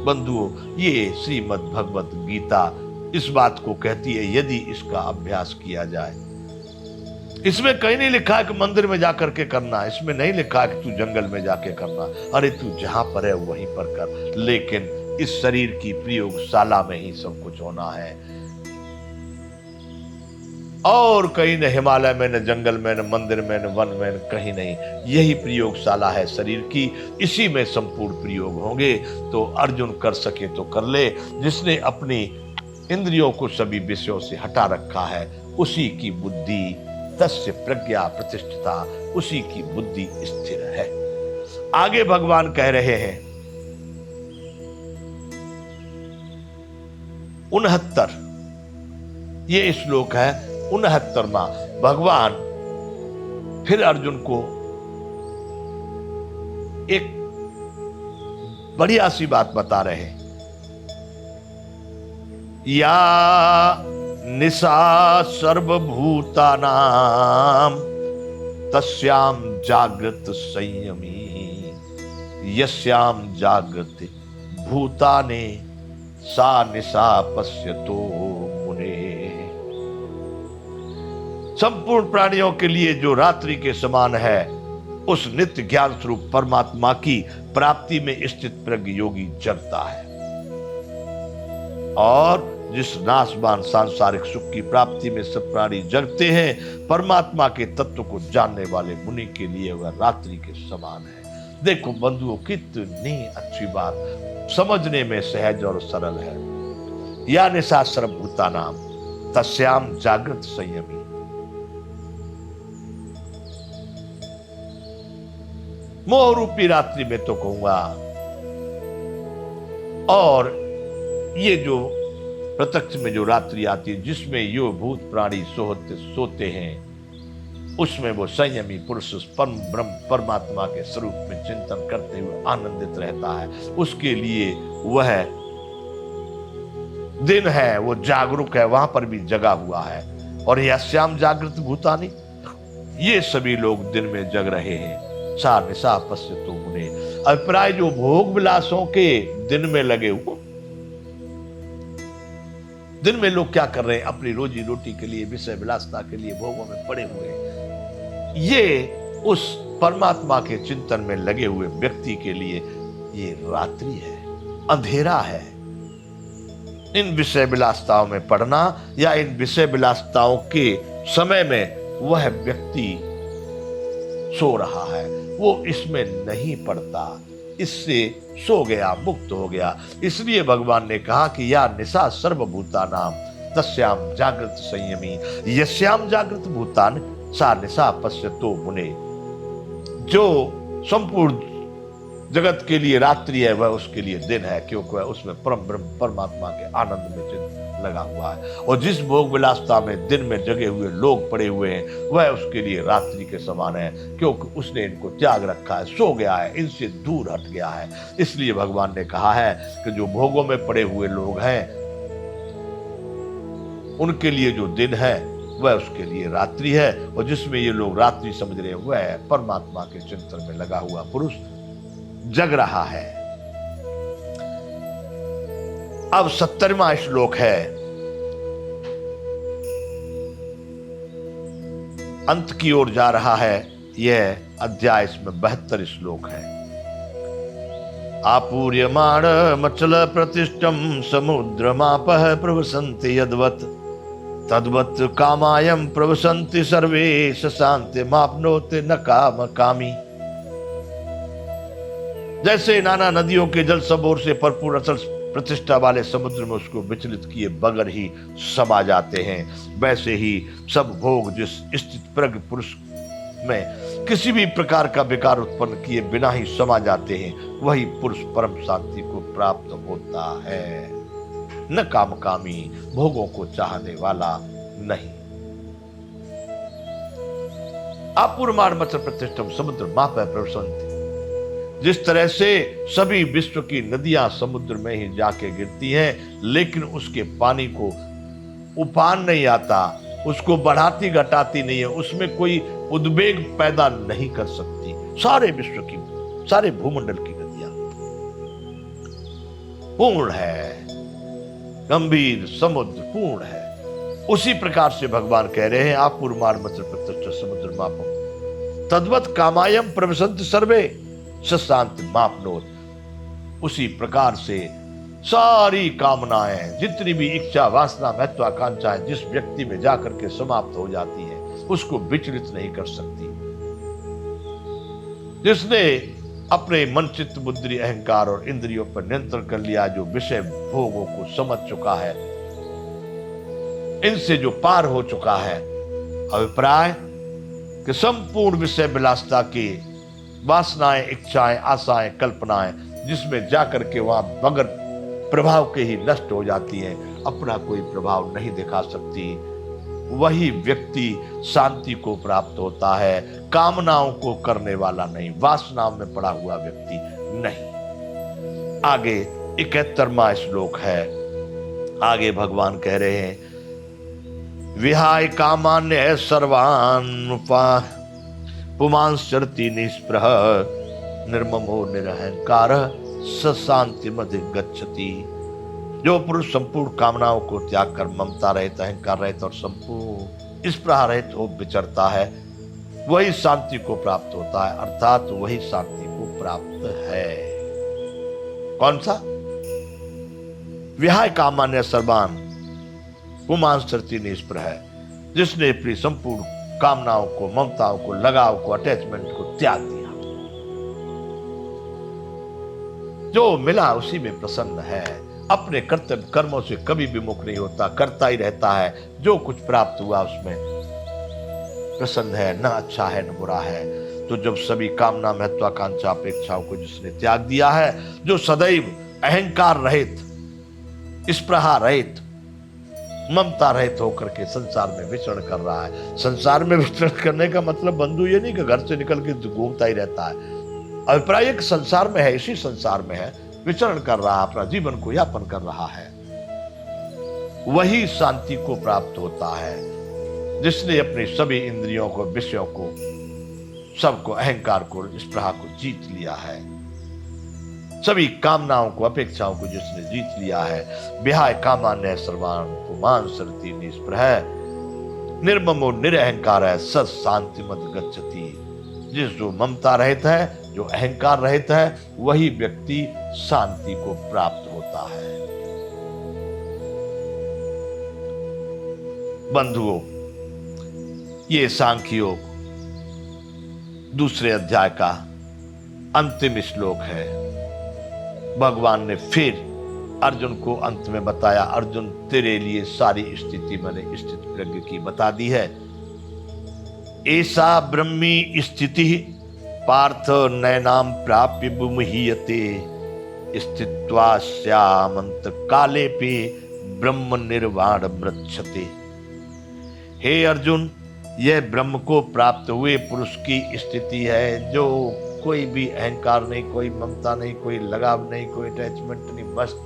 बंधुओं, ये श्रीमद् भगवत गीता इस बात को कहती है, यदि इसका अभ्यास किया जाए। इसमें कहीं नहीं लिखा है कि मंदिर में जाकर के करना, इसमें नहीं लिखा है कि तू जंगल में जाके करना, अरे तू जहां पर है वहीं पर कर, लेकिन इस शरीर की प्रयोगशाला में ही सब कुछ होना है। और कहीं न हिमालय में, न जंगल में, न मंदिर में, न वन में, न कहीं नहीं। यही प्रयोगशाला है शरीर की, इसी में संपूर्ण प्रयोग होंगे। तो अर्जुन कर सके तो कर ले। जिसने अपनी इंद्रियों को सभी विषयों से हटा रखा है, उसी की बुद्धि, तस्य प्रज्ञा प्रतिष्ठिता, उसी की बुद्धि स्थिर है। आगे भगवान कह रहे हैं 69, ये श्लोक है 69वां। भगवान फिर अर्जुन को एक बढ़िया सी बात बता रहे हैं। या निशा सर्वभूतानां तस्याम जागृत संयमी यस्याम जागृत भूतानि सा निशा पश्यतो मुने। संपूर्ण प्राणियों के लिए जो रात्रि के समान है, उस नित्य ज्ञान स्वरूप परमात्मा की प्राप्ति में स्थित प्रज्ञ योगी जगता है। और जिस नाशवान सांसारिक सुख की प्राप्ति में सब प्राणी जगते हैं, परमात्मा के तत्व को जानने वाले मुनि के लिए वह रात्रि के समान है। देखो बंधुओं, कितनी अच्छी बात, समझने में सहज और सरल है। या निशा सर्वभूतानाम तस्याम जागृत संयमी। मोह रूपी रात्रि में तो कहूंगा, और ये जो प्रत्यक्ष में जो रात्रि आती है, जिसमें यो भूत प्राणी सोते हैं, उसमें वो संयमी पुरुष परम ब्रह्म परमात्मा के स्वरूप में चिंतन करते हुए आनंदित रहता है। उसके लिए वह दिन है, वो जागरूक है, वहां पर भी जगा हुआ है। और यस्याम जागृत भूतानि, ये सभी लोग दिन में जग रहे हैं। सा निशा पश्यतो मुने। अभिप्राय जो भोग विलासों के दिन में लगे हुए, दिन में लोग क्या कर रहे हैं, अपनी रोजी रोटी के लिए, विषय विलासता के लिए भोगों में पड़े हुए हैं। ये उस परमात्मा के चिंतन में लगे हुए व्यक्ति के लिए ये रात्रि है, अंधेरा है। इन विषय विलासताओं में पड़ना या इन विषय विलासताओं के समय में वह व्यक्ति सो रहा है, वो इसमें नहीं पड़ता, इससे सो गया, मुक्त हो गया। इसलिए भगवान ने कहा कि या निशा सर्वभूतानां तस्याम जागृत संयमी यस्याम जागृत भूतान सा निशा पश्यतो मुने। जो संपूर्ण जगत के लिए रात्रि है, वह उसके लिए दिन है, क्योंकि वह उसमें परम ब्रह्म परमात्मा के आनंद में लगा हुआ है। और जिस भोग विलासता में दिन में जगे हुए लोग पड़े हुए हैं, वह उसके लिए रात्रि के समान है, क्योंकि उसने इनको त्याग रखा है, सो गया है, इनसे दूर हट गया है। इसलिए भगवान ने कहा है कि जो भोगों में पड़े हुए लोग हैं, उनके लिए जो दिन है वह उसके लिए रात्रि है। और जिसमें ये लोग रात्रि समझ रहे हैं, वह परमात्मा के चिंतन में लगा हुआ पुरुष जग रहा है। अब 70वां श्लोक है, अंत की ओर जा रहा है यह अध्याय। इसमें 72 श्लोक है। आपूर्यमाण मचल प्रतिष्ठम समुद्रमापः प्रवसन्ति यद्वत् तद्वत् कामायम प्रवसन्ति सर्वे शान्ति माप्नोति न काम कामी। जैसे नाना नदियों के जल सब ओर से भरपूर अचल प्रतिष्ठा वाले समुद्र में उसको विचलित किए बगैर ही समा जाते हैं, वैसे ही सब भोग जिस स्थित प्रज्ञ पुरुष में किसी भी प्रकार का विकार उत्पन्न किए बिना ही समा जाते हैं, वही पुरुष परम शांति को प्राप्त होता है। न कामकामी, भोगों को चाहने वाला नहीं। आपूर्यमाण मचल प्रतिष्ठम समुद्र मापः प्रवसन्ति। जिस तरह से सभी विश्व की नदियां समुद्र में ही जाके गिरती हैं, लेकिन उसके पानी को उफान नहीं आता, उसको बढ़ाती घटाती नहीं है, उसमें कोई उद्वेग पैदा नहीं कर सकती। सारे विश्व की, सारे भूमंडल की नदियां पूर्ण है, गंभीर समुद्र पूर्ण है। उसी प्रकार से भगवान कह रहे हैं, आप पूर्वार्मत्र प्रत्यक्ष समुद्र मापो तद्वत कामायम प्रवसंत सर्वे सशांत मापनोत। उसी प्रकार से सारी कामनाएं, जितनी भी इच्छा वासना महत्वाकांक्षाएं जिस व्यक्ति में जाकर के समाप्त हो जाती है, उसको विचलित नहीं कर सकती। जिसने अपने मन चित्त बुद्धि अहंकार और इंद्रियों पर नियंत्रण कर लिया, जो विषय भोगों को समझ चुका है, इनसे जो पार हो चुका है, अभिप्राय कि संपूर्ण विषय विलासता की वासनाएं, इच्छाएं, आशाएं, कल्पनाएं जिसमें जाकर के वहां बगैर प्रभाव के ही नष्ट हो जाती है, अपना कोई प्रभाव नहीं दिखा सकती, वही व्यक्ति शांति को प्राप्त होता है। कामनाओं को करने वाला नहीं, वासनाओं में पड़ा हुआ व्यक्ति नहीं। आगे 71वां श्लोक है। आगे भगवान कह रहे हैं, विहाय कामान्य सर्वान् पुमांश्चरति निस्पृह निर्ममो निरहंकार सशांति मधिगच्छति। जो पुरुष संपूर्ण कामनाओं को त्याग कर ममता रहित, अहंकार रहित और संपूर्ण स्पृहा रहित हो विचरता है, वही शांति को प्राप्त होता है, अर्थात वही शांति को प्राप्त है। कौन सा? विहाय कामान्य सर्वान् पुमांश्चरति निस्पृह, जिसने अपनी संपूर्ण कामनाओं को, ममताओं को, लगाव को, अटैचमेंट को त्याग दिया, जो मिला उसी में प्रसन्न है, अपने कर्तव्य कर्मों से कभी विमुख नहीं होता, करता ही रहता है, जो कुछ प्राप्त हुआ उसमें प्रसन्न है, न अच्छा है न बुरा है। तो जब सभी कामना, महत्वाकांक्षा, अपेक्षाओं को जिसने त्याग दिया है, जो सदैव अहंकार रहित, स्पृहा रहित, ममता रहित होकर के संसार में विचरण कर रहा है। संसार में विचरण करने का मतलब बंधु ये नहीं कि घर से निकल के घूमता ही रहता है। अभिप्राय एक संसार में है, इसी संसार में है, विचरण कर रहा है, अपना जीवन को यापन कर रहा है, वही शांति को प्राप्त होता है। जिसने अपनी सभी इंद्रियों को, विषयों को, सबको, अहंकार को, स्पृहा को जीत लिया है, सभी कामनाओं को, अपेक्षाओं को जिसने जीत लिया है। विहाय कामान्य सर्वान् पुमांश्चरति निस्पृह निर्ममो निरहंकार है सशांति मधिगच्छति। जिस जो ममता रहित है, जो अहंकार रहित है, वही व्यक्ति शांति को प्राप्त होता है। बंधुओं, ये सांख्य योग दूसरे अध्याय का अंतिम श्लोक है। भगवान ने फिर अर्जुन को अंत में बताया, अर्जुन तेरे लिए सारी स्थिति मैंने स्थिति प्रज्ञ की बता दी है। ऐसा ब्रह्मी स्थिति पार्थ नैनाम प्राप्य बुमहीयते स्थित्वास्यामंत काले पे ब्रह्म निर्वाण मृच्छते। हे अर्जुन, यह ब्रह्म को प्राप्त हुए पुरुष की स्थिति है, जो कोई भी अहंकार नहीं, कोई ममता नहीं, कोई लगाव नहीं, कोई अटैचमेंट नहीं, मस्त,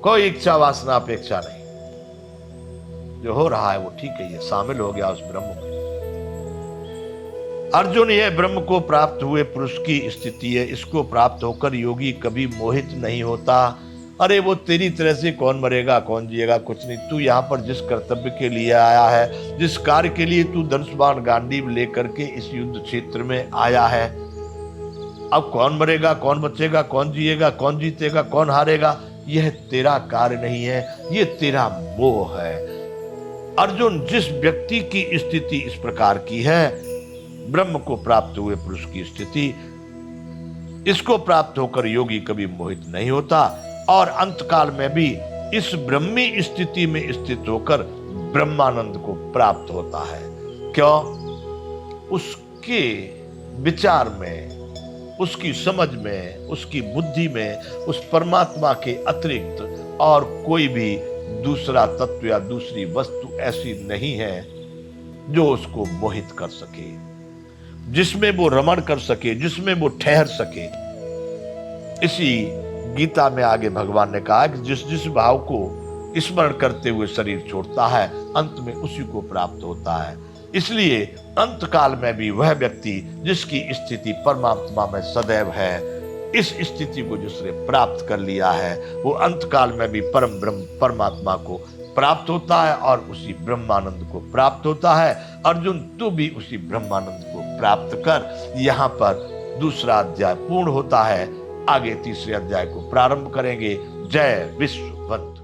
कोई इच्छा वासना अपेक्षा नहीं। जो हो रहा है वो ठीक है, ये शामिल हो गया उस ब्रह्म में। अर्जुन, यह ब्रह्म को प्राप्त हुए पुरुष की स्थिति है, इसको प्राप्त होकर योगी कभी मोहित नहीं होता। अरे वो तेरी तरह से कौन मरेगा, कौन जिएगा, कुछ नहीं। तू यहाँ पर जिस कर्तव्य के लिए आया है, जिस कार्य के लिए तू धनुष बाण गांडीव लेकर के इस युद्ध क्षेत्र में आया है, अब कौन मरेगा, कौन बचेगा, कौन जिएगा, कौन जीतेगा, कौन हारेगा, यह तेरा कार्य नहीं है, ये तेरा मोह है। अर्जुन, जिस व्यक्ति की स्थिति इस प्रकार की है, ब्रह्म को प्राप्त हुए पुरुष की स्थिति, इसको प्राप्त होकर योगी कभी मोहित नहीं होता और अंतकाल में भी इस ब्रह्मी स्थिति में स्थित होकर ब्रह्मानंद को प्राप्त होता है। क्यों? उसके विचार में, उसकी समझ में, उसकी बुद्धि में उस परमात्मा के अतिरिक्त और कोई भी दूसरा तत्व या दूसरी वस्तु ऐसी नहीं है जो उसको मोहित कर सके, जिसमें वो रमण कर सके, जिसमें वो ठहर सके। इसी गीता में आगे भगवान ने कहा कि जिस जिस भाव को स्मरण करते हुए शरीर छोड़ता है, अंत में उसी को प्राप्त होता है। इसलिए अंत काल में भी वह व्यक्ति जिसकी स्थिति परमात्मा में सदैव है, इस स्थिति को जिसने प्राप्त कर लिया है वो अंत काल में भी परम ब्रह्म परमात्मा को प्राप्त होता है और उसी ब्रह्मानंद को प्राप्त होता है। अर्जुन, तू भी उसी ब्रह्मानंद को प्राप्त कर। यहाँ पर दूसरा अध्याय पूर्ण होता है। आगे तीसरे अध्याय को प्रारंभ करेंगे। जय विश्ववंत।